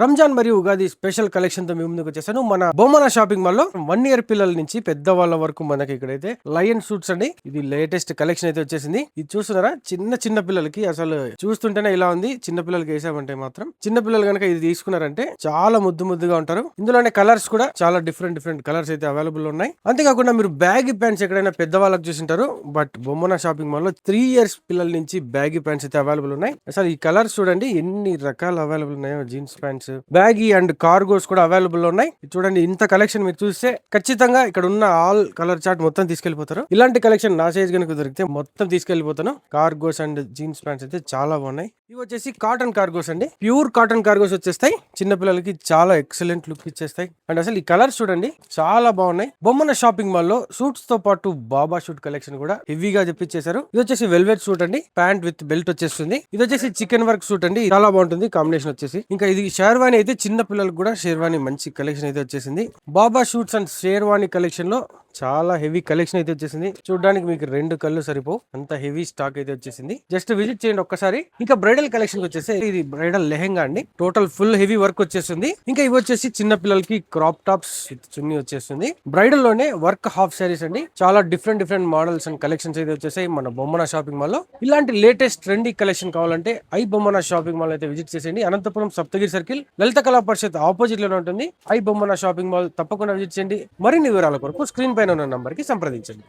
రంజాన్ మరియు Ugadi special collection తో మీ ముందుకు వచ్చేసాను. మన బొమ్మన షాపింగ్ మాల్ లో 1 year పిల్లల నుంచి పెద్దవాళ్ళ వరకు మనకి ఇక్కడైతే లయన్ సూట్స్ అండి. ఇది లేటెస్ట్ కలెక్షన్ అయితే వచ్చేసింది. ఇది చూస్తున్నారా, చిన్న చిన్న పిల్లలకి అసలు చూస్తుంటేనే ఇలా ఉంది. చిన్న పిల్లలకి వేసామంటే మాత్రం, చిన్న పిల్లలు కనుక ఇది తీసుకున్నారంటే చాలా ముద్దు ముద్దుగా ఉంటారు. ఇందులోనే కలర్స్ కూడా చాలా డిఫరెంట్ కలర్స్ అయితే అవైలబుల్ ఉన్నాయి. అంతేకాకుండా మీరు బ్యాగీ ప్యాంట్స్ ఎక్కడైనా పెద్దవాళ్ళకి చూసింటారు, బట్ బొమ్మన షాపింగ్ మాల్ లో 3 years పిల్లల నుంచి బ్యాగీ ప్యాంట్స్ అయితే అవైలబుల్ ఉన్నాయి. అసలు ఈ కలర్స్ చూడండి ఎన్ని రకాలు అవైలబుల్ ఉన్నాయో. Jeans pants, baggy and cargos కూడా అవైలబుల్ ఉన్నాయి. చూడండి, ఇంత కలెక్షన్ మీరు చూస్తే ఖచ్చితంగా ఇక్కడ ఉన్న ఆల్ కలర్ చార్ట్ మొత్తం తీసుకెళ్లిపోతారు. ఇలాంటి కలెక్షన్ నా సైజ్ కనుక దొరికితే మొత్తం తీసుకెళ్లిపోతాను. కార్గోస్ అండ్ జీన్స్ ప్యాంట్స్ అయితే చాలా బాగున్నాయి. ఇవి వచ్చేసి కాటన్ కార్గోస్ అండి. ప్యూర్ కాటన్ కార్గోస్ వచ్చేస్తాయి. చిన్న పిల్లలకి చాలా ఎక్సలెంట్ లుక్ ఇచ్చేస్తాయి. అండ్ అసలు ఈ కలర్స్ చూడండి చాలా బాగున్నాయి. బొమ్మన షాపింగ్ మాల్ లో సూట్స్ తో పాటు బాబా షూట్ కలెక్షన్ కూడా హెవీగా తెప్పించేశారు. ఇది వచ్చేసి వెల్వెట్ సూట్ అండి. ప్యాంట్ విత్ బెల్ట్ వచ్చేస్తుంది. ఇది వచ్చేసి చికెన్ వర్క్ సూట్ అండి. చాలా బాగుంటుంది కాంబినేషన్ వచ్చేసి. ఇంకా ఇది షేర్వాణి అయితే చిన్న పిల్లలకు కూడా షేర్వాణి మంచి కలెక్షన్ అయితే వచ్చేసింది. బాబా షూట్స్ అండ్ షేర్వాణి కలెక్షన్ లో చాలా హెవీ కలెక్షన్ అయితే వచ్చేసింది. చూడడానికి మీకు 2 కళ్ళు సరిపోవు, అంత హెవీ స్టాక్ అయితే వచ్చేసింది. జస్ట్ విజిట్ చేయండి ఒక్కసారి. ఇంకా బ్రైడల్ కలెక్షన్ వచ్చేసి ఇది బ్రైడల్ లెహెంగా అండి. టోటల్ ఫుల్ హెవీ వర్క్ వచ్చేస్తుంది. ఇంకా ఇవి వచ్చేసి చిన్న పిల్లలకి క్రాప్ టాప్స్ విత్ చున్నీ వచ్చేస్తుంది. బ్రైడల్ లోనే వర్క్ హాఫ్ సారీస్ అండి. చాలా డిఫరెంట్ మోడల్స్ అండ్ కలెక్షన్స్ అయితే వచ్చేసాయి మన బొమ్మన షాపింగ్ మాల్ లో. ఇలాంటి లేటెస్ట్ ట్రెండీ కలెక్షన్ కావాలంటే ఐ బొమ్మన షాపింగ్ మాల్ అయితే విజిట్ చేసేయండి. అనంతపురం సప్తగిరి సర్కిల్, లలిత కళా పరిషత్ ఆపోజిట్ లోనే ఉంటుంది ఐ బొమ్మన షాపింగ్ మాల్. తప్పకుండా విజిట్ చేయండి. మరిన్ని వివరాల కొరకు స్క్రీన్ పైన ఉన్న నంబర్ కి సంప్రదించండి.